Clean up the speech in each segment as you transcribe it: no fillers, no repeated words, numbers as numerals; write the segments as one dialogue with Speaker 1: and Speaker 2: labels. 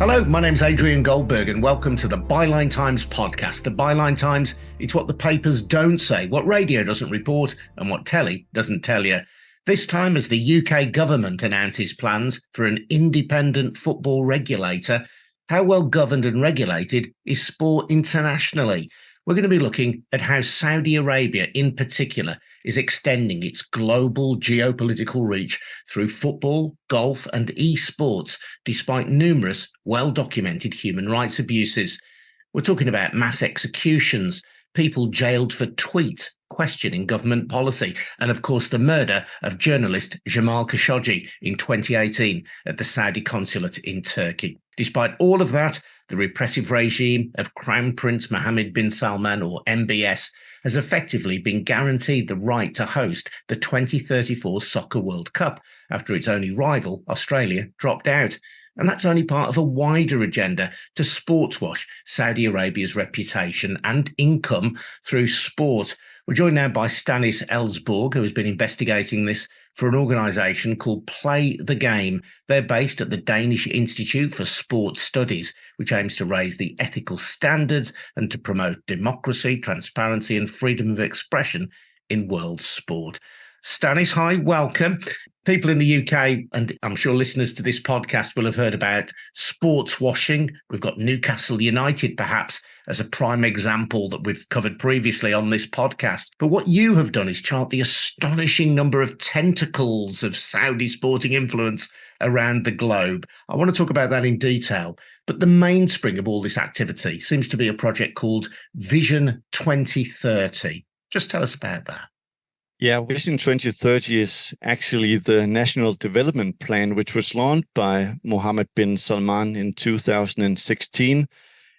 Speaker 1: Hello, my name's Adrian Goldberg and welcome to the Byline Times podcast. The Byline Times, it's what the papers don't say, what radio doesn't report and what telly doesn't tell you. This time as the UK government announces plans for an independent football regulator, how well governed and regulated is sport internationally? We're going to be looking at how Saudi Arabia in particular is extending its global geopolitical reach through football, golf and esports, despite numerous well-documented human rights abuses. We're talking about mass executions, people jailed for tweets, questioning government policy, and of course the murder of journalist Jamal Khashoggi in 2018 at the Saudi consulate in Turkey. Despite all of that, the repressive regime of Crown Prince Mohammed bin Salman, or MBS, has effectively been guaranteed the right to host the 2034 Soccer World Cup after its only rival, Australia, dropped out. And that's only part of a wider agenda to sportswash Saudi Arabia's reputation and income through sport. We're joined now by Stanis Elsborg, who has been investigating this for an organisation called Play the Game. They're based at the Danish Institute for Sport Studies, which aims to raise the ethical standards and to promote democracy, transparency and freedom of expression in world sport. Stanis, hi, welcome. People in the UK, and I'm sure listeners to this podcast will have heard about sports washing. We've got Newcastle United, perhaps, as a prime example that we've covered previously on this podcast. But what you have done is chart the astonishing number of tentacles of Saudi sporting influence around the globe. I want to talk about that in detail. But the mainspring of all this activity seems to be a project called Vision 2030. Just tell us about that.
Speaker 2: Yeah, Vision 2030 is actually the national development plan, which was launched by Mohammed bin Salman in 2016.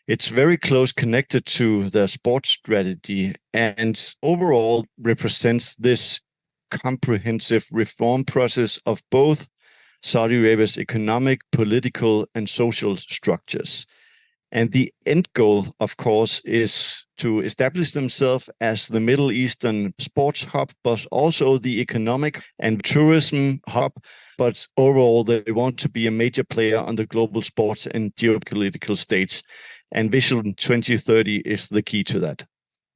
Speaker 2: It's very close connected to the sports strategy and overall represents this comprehensive reform process of both Saudi Arabia's economic, political, and social structures. And the end goal, of course, is to establish themselves as the Middle Eastern sports hub, but also the economic and tourism hub. But overall, they want to be a major player on the global sports and geopolitical stage. And Vision 2030 is the key to that.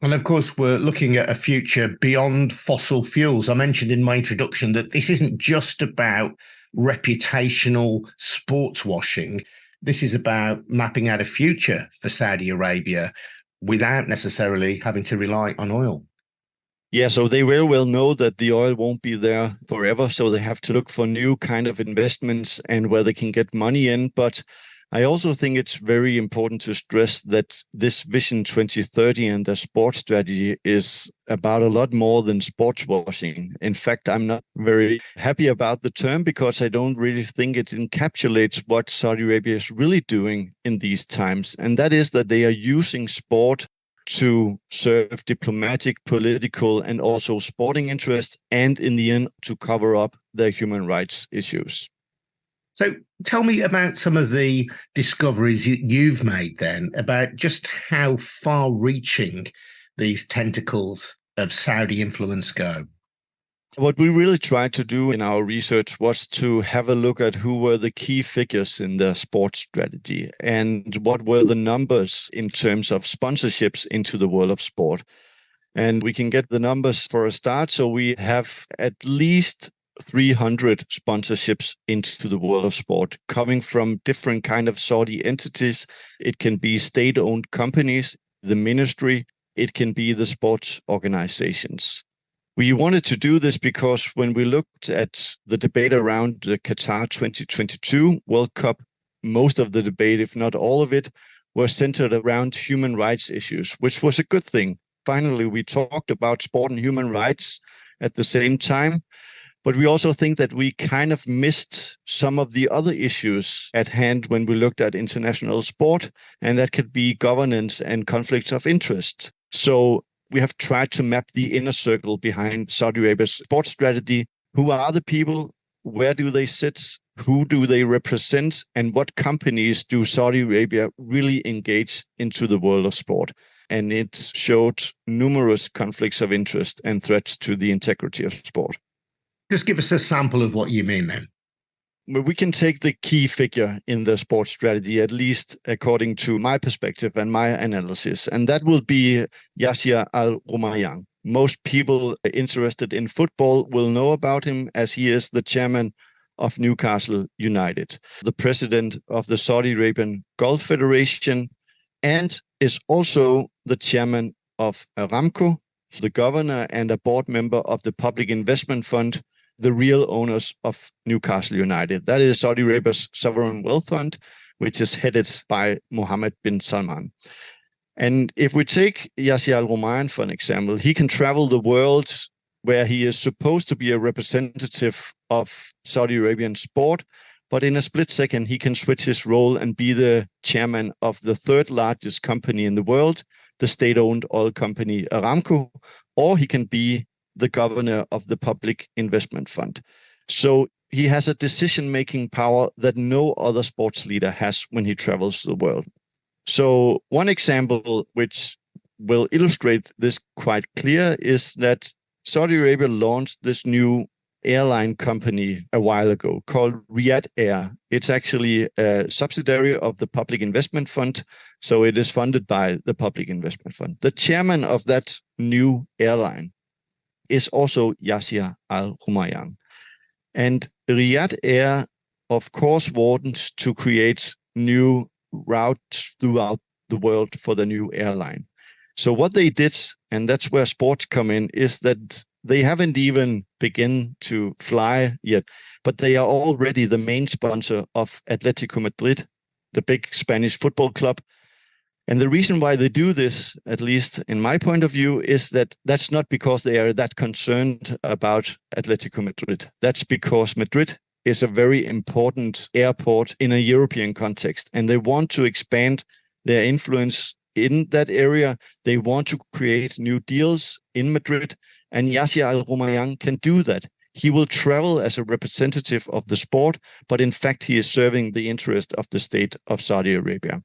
Speaker 1: And of course, we're looking at a future beyond fossil fuels. I mentioned in my introduction that this isn't just about reputational sports washing. This is about mapping out a future for Saudi Arabia without necessarily having to rely on oil.
Speaker 2: Yeah, so they very well know that the oil won't be there forever, so they have to look for new kind of investments and where they can get money in. But I also think it's very important to stress that this Vision 2030 and the sports strategy is about a lot more than sports washing. In fact, I'm not very happy about the term because I don't really think it encapsulates what Saudi Arabia is really doing in these times. And that is that they are using sport to serve diplomatic, political, and also sporting interests, and in the end, to cover up their human rights issues.
Speaker 1: So tell me about some of the discoveries you've made then about just how far-reaching these tentacles of Saudi influence go.
Speaker 2: What we really tried to do in our research was to have a look at who were the key figures in the sports strategy and what were the numbers in terms of sponsorships into the world of sport. And we can get the numbers for a start. So we have at least 300 sponsorships into the world of sport coming from different kind of Saudi entities. It can be state-owned companies, the ministry, it can be the sports organizations. We wanted to do this because when we looked at the debate around the Qatar 2022 World Cup, most of the debate, if not all of it, was centered around human rights issues, which was a good thing. Finally, we talked about sport and human rights at the same time. But we also think that we kind of missed some of the other issues at hand when we looked at international sport, and that could be governance and conflicts of interest. So we have tried to map the inner circle behind Saudi Arabia's sports strategy. Who are the people? Where do they sit? Who do they represent? And what companies do Saudi Arabia really engage into the world of sport? And it showed numerous conflicts of interest and threats to the integrity of sport.
Speaker 1: Just give us a sample of what you mean then.
Speaker 2: we can take the key figure in the sports strategy, at least according to my perspective and my analysis, and that will be Yasir Al-Rumayyan. Most people interested in football will know about him, as he is the chairman of Newcastle United, the president of the Saudi Arabian Golf Federation, and is also the chairman of Aramco, the governor and a board member of the Public Investment Fund, the real owners of Newcastle United. That is Saudi Arabia's sovereign wealth fund, which is headed by Mohammed bin Salman. And if we take Yasir Al-Rumayyan, for an example, he can travel the world where he is supposed to be a representative of Saudi Arabian sport, but in a split second, he can switch his role and be the chairman of the third largest company in the world, the state-owned oil company Aramco, or he can be the governor of the Public Investment Fund. So he has a decision-making power that no other sports leader has when he travels the world. So one example which will illustrate this quite clear is that Saudi Arabia launched this new airline company a while ago called Riyadh Air. It's actually a subsidiary of the Public Investment Fund, so it is funded by the Public Investment Fund. The chairman of that new airline is also Yasir Al-Rumayyan. And Riyadh Air, of course, wants to create new routes throughout the world for the new airline. So what they did, and that's where sports come in, is that they haven't even begun to fly yet, but they are already the main sponsor of Atletico Madrid, the big Spanish football club. And the reason why they do this, at least in my point of view, is that that's not because they are that concerned about Atletico Madrid. That's because Madrid is a very important airport in a European context, and they want to expand their influence in that area. They want to create new deals in Madrid, and Yasir Al-Rumayyan can do that. He will travel as a representative of the sport, but in fact, he is serving the interest of the state of Saudi Arabia.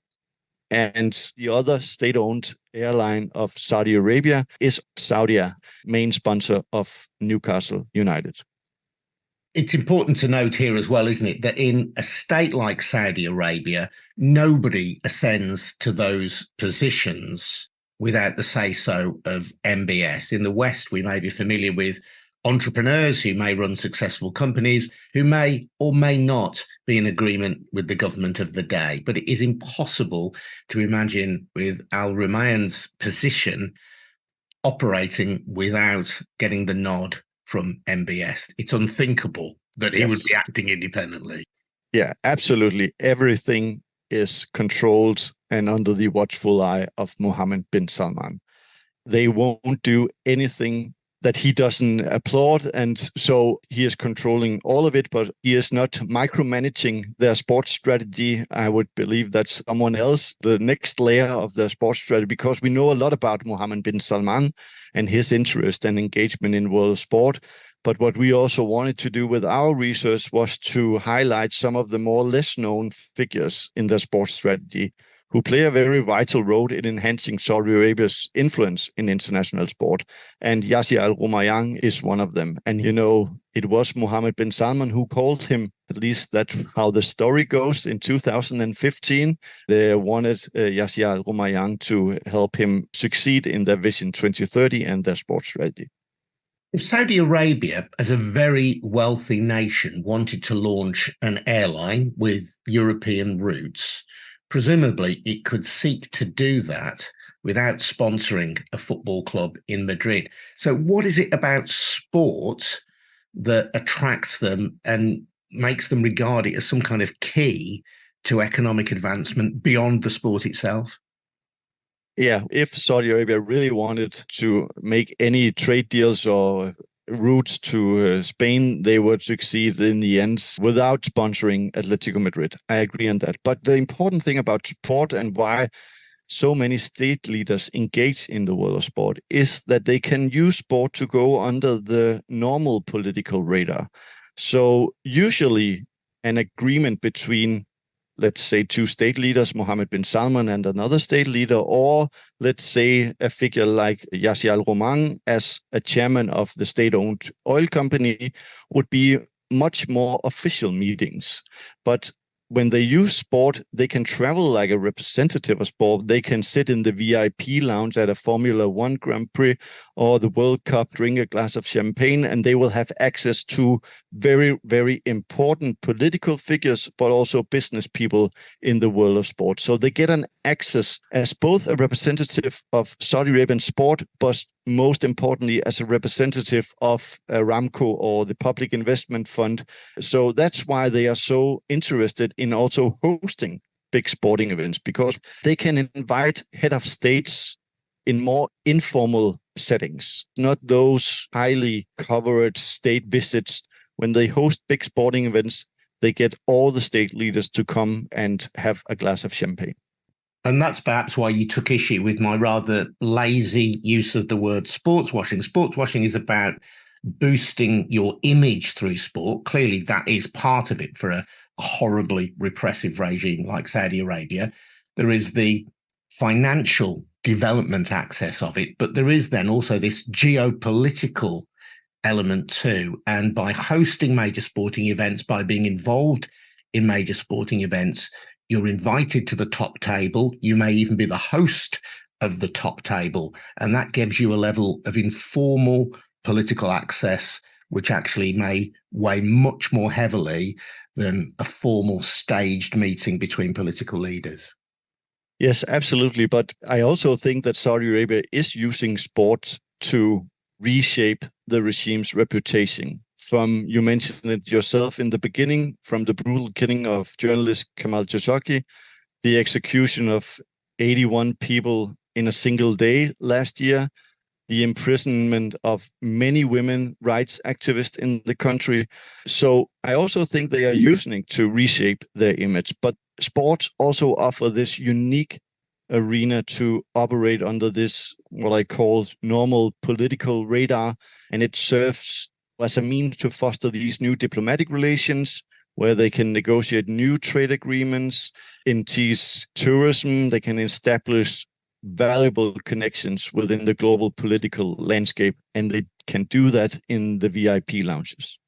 Speaker 2: And the other state-owned airline of Saudi Arabia is Saudia, main sponsor of Newcastle United.
Speaker 1: It's important to note here as well, isn't it, that in a state like Saudi Arabia, nobody ascends to those positions without the say-so of MBS. In the West, we may be familiar with entrepreneurs who may run successful companies, who may or may not be in agreement with the government of the day. But it is impossible to imagine with Al-Rumayyan's position operating without getting the nod from MBS. It's unthinkable that he would be acting independently.
Speaker 2: Yeah, absolutely. Everything is controlled and under the watchful eye of Mohammed bin Salman. They won't do anything that he doesn't applaud, and so he is controlling all of it, but he is not micromanaging their sports strategy. I would believe that's someone else, the next layer of the sports strategy, because we know a lot about Mohammed bin Salman and his interest and engagement in world sport. But what we also wanted to do with our research was to highlight some of the more less known figures in the sports strategy who play a very vital role in enhancing Saudi Arabia's influence in international sport. And Yasir Al-Rumayyan is one of them. And, you know, it was Mohammed bin Salman who called him, at least that's how the story goes, in 2015. They wanted Yasir Al-Rumayyan to help him succeed in their Vision 2030 and their sports strategy.
Speaker 1: If Saudi Arabia, as a very wealthy nation, wanted to launch an airline with European roots, presumably it could seek to do that without sponsoring a football club in Madrid. So what is it about sport that attracts them and makes them regard it as some kind of key to economic advancement beyond the sport itself?
Speaker 2: Yeah, if Saudi Arabia really wanted to make any trade deals or routes to Spain, they would succeed in the end without sponsoring Atletico Madrid. I agree on that. But the important thing about sport and why so many state leaders engage in the world of sport is that they can use sport to go under the normal political radar. So usually an agreement between, let's say, two state leaders, Mohammed bin Salman and another state leader, or let's say a figure like Yasir Al-Rumayyan as a chairman of the state-owned oil company would be much more official meetings. But when they use sport, they can travel like a representative of sport. They can sit in the VIP lounge at a Formula One Grand Prix or the World Cup, drink a glass of champagne, and they will have access to very, very important political figures, but also business people in the world of sport. So they get an access as both a representative of Saudi Arabian sport, but most importantly, as a representative of Aramco or the Public Investment Fund. So that's why they are so interested in also hosting big sporting events, because they can invite head of states in more informal settings, not those highly covered state visits. When they host big sporting events, they get all the state leaders to come and have a glass of champagne.
Speaker 1: And that's perhaps why you took issue with my rather lazy use of the word sportswashing. Sportswashing is about boosting your image through sport. Clearly, that is part of it for a horribly repressive regime like Saudi Arabia. There is the financial development access of it, but there is then also this geopolitical element too. And by hosting major sporting events, by being involved in major sporting events, you're invited to the top table. You may even be the host of the top table. And that gives you a level of informal political access, which actually may weigh much more heavily than a formal staged meeting between political leaders.
Speaker 2: Yes, absolutely. But I also think that Saudi Arabia is using sports to reshape the regime's reputation. From, you mentioned it yourself in the beginning, from the brutal killing of journalist Kamal Khashoggi, the execution of 81 people in a single day last year, the imprisonment of many women rights activists in the country. So I also think they are using it to reshape their image. But sports also offer this unique arena to operate under this, what I call normal political radar, and it serves as a means to foster these new diplomatic relations where they can negotiate new trade agreements, tease tourism, they can establish valuable connections within the global political landscape, and they can do that in the VIP lounges.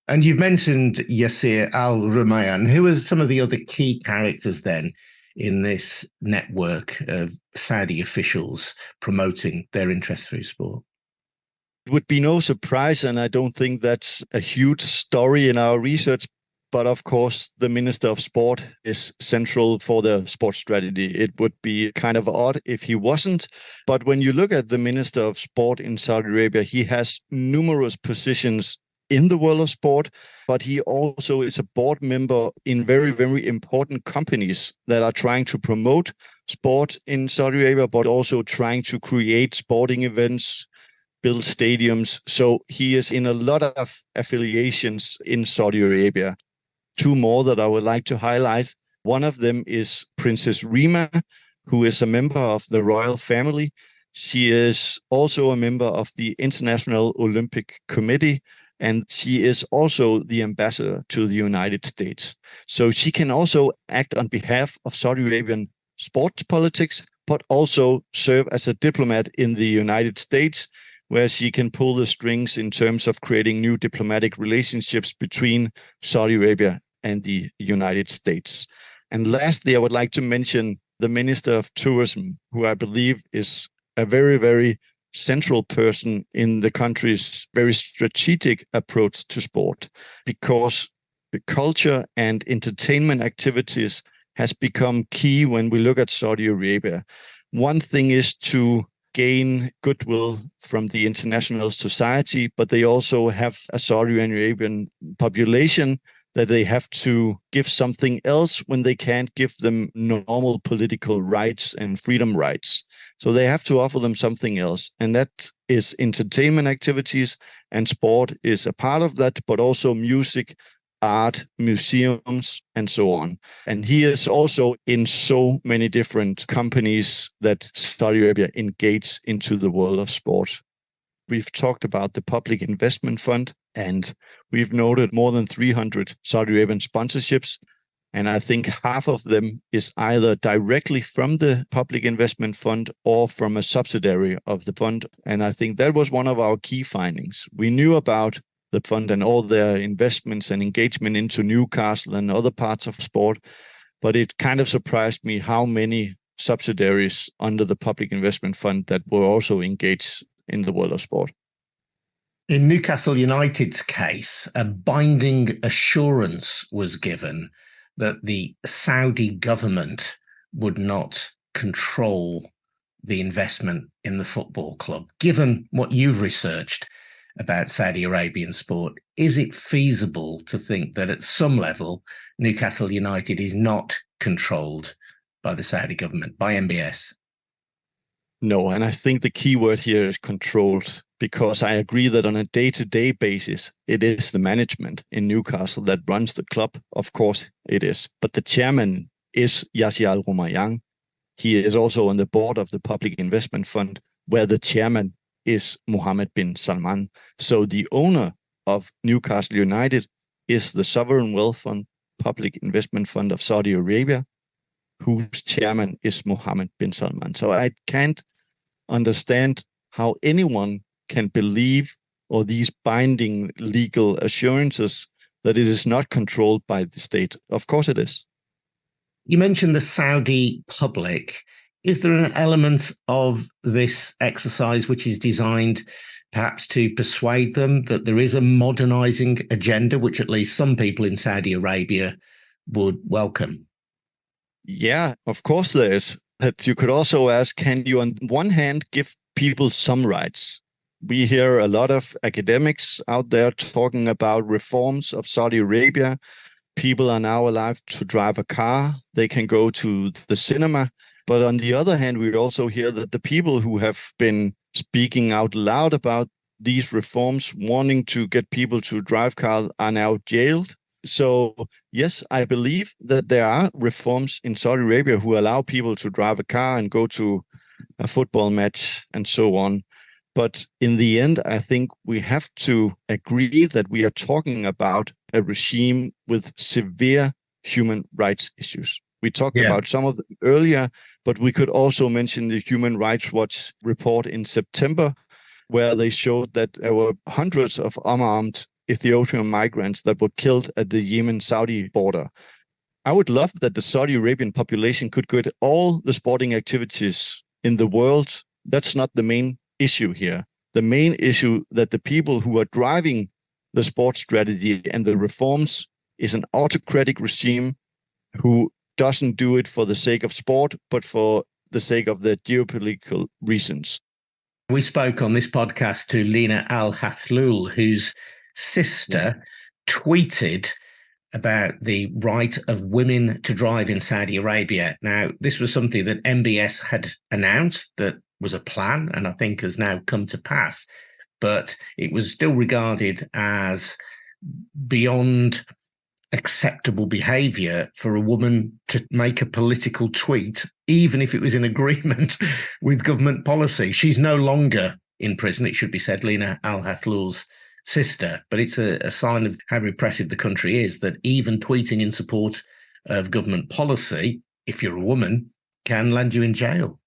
Speaker 1: And you've mentioned Yasser Al-Rumayyan. Who are some of the other key characters then in this network of Saudi officials promoting their interest through sport?
Speaker 2: It would be no surprise, and I don't think that's a huge story in our research, but of course, the Minister of Sport is central for the sports strategy. It would be kind of odd if he wasn't. But when you look at the Minister of Sport in Saudi Arabia, he has numerous positions in the world of sport, but he also is a board member in very, very important companies that are trying to promote sport in Saudi Arabia, but also trying to create sporting events, build stadiums. So he is in a lot of affiliations in Saudi Arabia. Two more that I would like to highlight. One of them is Princess Rima, who is a member of the royal family. She is also a member of the International Olympic Committee, and she is also the ambassador to the United States. So she can also act on behalf of Saudi Arabian sports politics, but also serve as a diplomat in the United States, where she can pull the strings in terms of creating new diplomatic relationships between Saudi Arabia and the United States. And lastly, I would like to mention the Minister of Tourism, who I believe is a very, very central person in the country's very strategic approach to sport, because the culture and entertainment activities has become key when we look at Saudi Arabia. One thing is to gain goodwill from the international society, but they also have a Saudi Arabian population that they have to give something else when they can't give them normal political rights and freedom rights. So they have to offer them something else. And that is entertainment activities, and sport is a part of that, but also music, art, museums, and so on. And he is also in so many different companies that Saudi Arabia engage into the world of sport. We've talked about the Public Investment Fund, and we've noted more than 300 Saudi Arabian sponsorships. And I think half of them is either directly from the Public Investment Fund or from a subsidiary of the fund. And I think that was one of our key findings. We knew about the fund and all their investments and engagement into Newcastle and other parts of sport. But it kind of surprised me how many subsidiaries under the public investment fund that were also engaged in the world of sport.
Speaker 1: In Newcastle United's case, a binding assurance was given that the Saudi government would not control the investment in the football club. Given what you've researched about Saudi Arabian sport, is it feasible to think that at some level Newcastle United is not controlled by the Saudi government, by MBS?
Speaker 2: No, and I think the key word here is controlled, because I agree that on a day-to-day basis, it is the management in Newcastle that runs the club. Of course it is. But the chairman is Yasir Al-Rumayyan. He is also on the board of the Public Investment Fund, where the chairman is Mohammed bin Salman. So the owner of Newcastle United is the Sovereign Wealth Fund, Public Investment Fund of Saudi Arabia, whose chairman is Mohammed bin Salman. So I can't understand how anyone can believe, or these binding legal assurances, that it is not controlled by the state. Of course it is.
Speaker 1: You mentioned the Saudi public. Is there an element of this exercise which is designed perhaps to persuade them that there is a modernizing agenda, which at least some people in Saudi Arabia would welcome?
Speaker 2: Yeah, of course there is. But you could also ask, can you on one hand give people some rights? We hear a lot of academics out there talking about reforms of Saudi Arabia. People are now allowed to drive a car. They can go to the cinema. But on the other hand, we also hear that the people who have been speaking out loud about these reforms, wanting to get people to drive cars, are now jailed. So yes, I believe that there are reforms in Saudi Arabia who allow people to drive a car and go to a football match and so on. But in the end, I think we have to agree that we are talking about a regime with severe human rights issues. We talked about some of them earlier, but we could also mention the Human Rights Watch report in September, where they showed that there were hundreds of unarmed Ethiopian migrants that were killed at the Yemen-Saudi border. I would love that the Saudi Arabian population could go to all the sporting activities in the world. That's not the main issue here. The main issue that the people who are driving the sports strategy and the reforms is an autocratic regime who doesn't do it for the sake of sport, but for the sake of the geopolitical reasons.
Speaker 1: We spoke on this podcast to Lina Al-Hathlul, whose sister tweeted about the right of women to drive in Saudi Arabia. Now, this was something that MBS had announced that was a plan, and I think has now come to pass. But it was still regarded as beyond acceptable behavior for a woman to make a political tweet, even if it was in agreement with government policy. She's no longer in prison, it should be said, Lina Al-Hathlul's sister, but it's a sign of how repressive the country is, that even tweeting in support of government policy, if you're a woman, can land you in jail.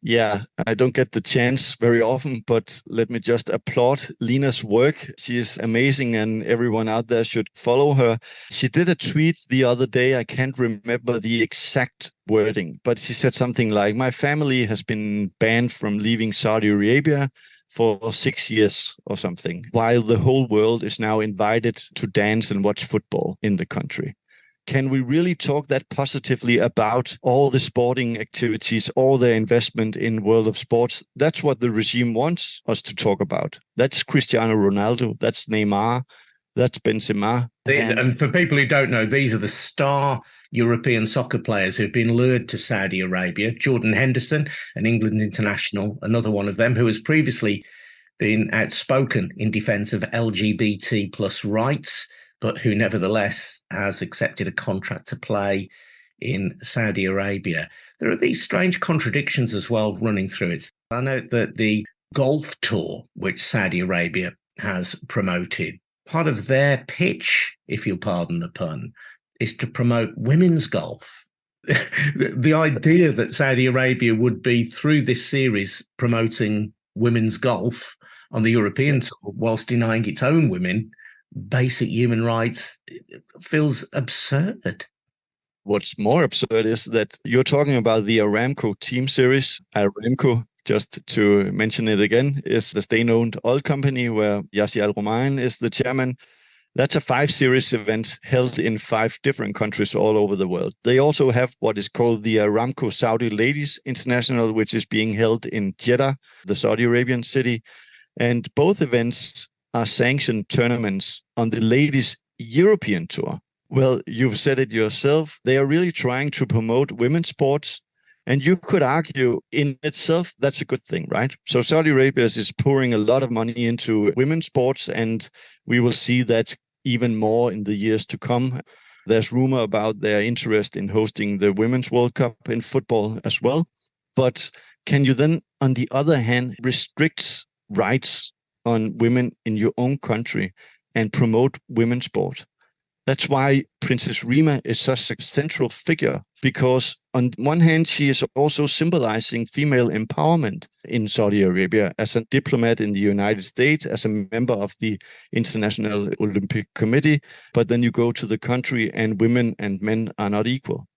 Speaker 2: Yeah, I don't get the chance very often, but let me just applaud Lina's work. She is amazing and everyone out there should follow her. She did a tweet the other day. I can't remember the exact wording, but she said something like, my family has been banned from leaving Saudi Arabia for 6 years or something, while the whole world is now invited to dance and watch football in the country. Can we really talk that positively about all the sporting activities, all their investment in world of sports? That's what the regime wants us to talk about. That's Cristiano Ronaldo, that's Neymar, that's Benzema.
Speaker 1: And for people who don't know, these are the star European soccer players who've been lured to Saudi Arabia. Jordan Henderson, an England international, another one of them, who has previously been outspoken in defence of LGBT plus rights, but who nevertheless has accepted a contract to play in Saudi Arabia. There are these strange contradictions as well running through it. I know that the golf tour, which Saudi Arabia has promoted, part of their pitch, if you'll pardon the pun, is to promote women's golf. The idea that Saudi Arabia would be, through this series, promoting women's golf, on the European tour whilst denying its own women basic human rights. It feels absurd.
Speaker 2: What's more absurd is that you're talking about the Aramco team series. Aramco, just to mention it again, is the state-owned oil company where Yasser Al-Rumayyan is the chairman. That's a 5-series event held in 5 different countries all over the world. They also have what is called the Aramco Saudi Ladies International, which is being held in Jeddah, the Saudi Arabian city. And both events are sanctioned tournaments on the ladies' European tour. Well, you've said it yourself. They are really trying to promote women's sports. And you could argue in itself, that's a good thing, right? So Saudi Arabia is pouring a lot of money into women's sports, and we will see that even more in the years to come. There's rumor about their interest in hosting the Women's World Cup in football as well. But can you then, on the other hand, restrict rights on women in your own country and promote women's sport? That's why Princess Rima is such a central figure, because on one hand, she is also symbolizing female empowerment in Saudi Arabia as a diplomat in the United States, as a member of the International Olympic Committee. But then you go to the country and women and men are not equal.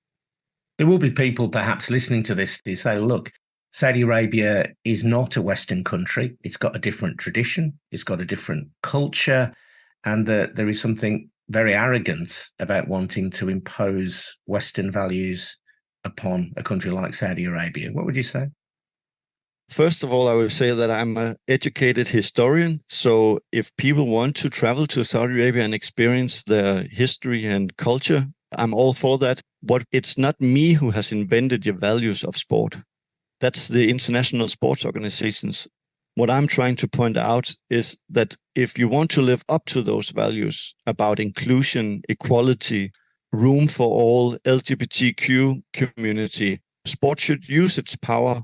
Speaker 1: There will be people perhaps listening to this who say, look, Saudi Arabia is not a Western country. It's got a different tradition. It's got a different culture. And there is something very arrogant about wanting to impose Western values upon a country like Saudi Arabia. What would you say?
Speaker 2: First of all, I would say that I'm an educated historian. So if people want to travel to Saudi Arabia and experience their history and culture, I'm all for that. But it's not me who has invented the values of sport. That's the international sports organizations. What I'm trying to point out is that if you want to live up to those values about inclusion, equality, room for all, LGBTQ community, sport should use its power.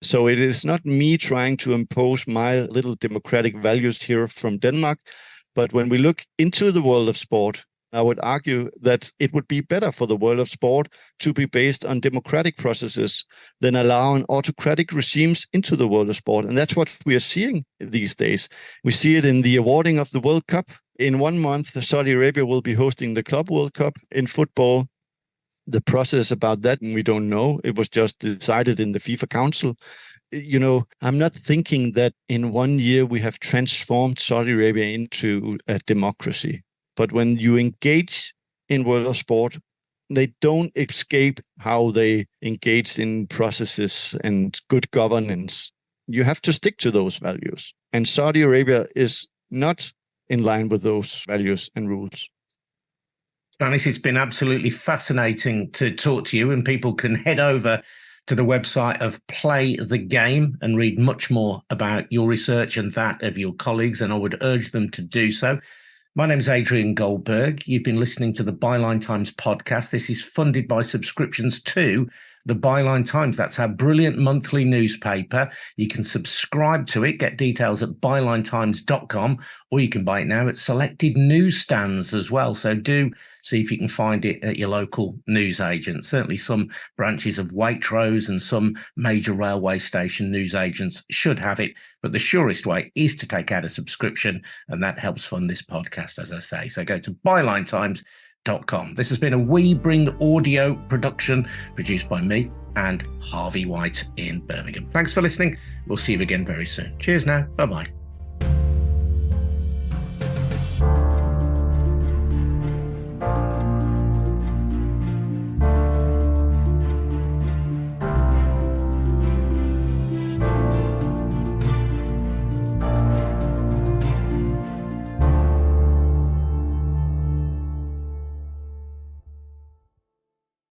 Speaker 2: So it is not me trying to impose my little democratic values here from Denmark. But when we look into the world of sport, I would argue that it would be better for the world of sport to be based on democratic processes than allowing autocratic regimes into the world of sport. And that's what we are seeing these days. We see it in the awarding of the World Cup. In 1 month, Saudi Arabia will be hosting the Club World Cup in football. The process about that, we don't know. It was just decided in the FIFA Council. You know, I'm not thinking that in 1 year we have transformed Saudi Arabia into a democracy. But when you engage in world of sport, they don't escape how they engage in processes and good governance. You have to stick to those values. And Saudi Arabia is not in line with those values and rules.
Speaker 1: Stanis, it's been absolutely fascinating to talk to you, and people can head over to the website of Play the Game and read much more about your research and that of your colleagues, and I would urge them to do so. My name is Adrian Goldberg. You've been listening to the Byline Times podcast. This is funded by subscriptions to the Byline Times. That's our brilliant monthly newspaper. You can subscribe to it, get details at bylinetimes.com, or you can buy it now at selected newsstands as well. So do see if you can find it at your local newsagent. Certainly some branches of Waitrose and some major railway station newsagents should have it. But the surest way is to take out a subscription, and that helps fund this podcast, as I say. So go to bylinetimes.com. This has been a We Bring Audio production produced by me and Harvey White in Birmingham. Thanks for listening. We'll see you again very soon. Cheers now. Bye-bye.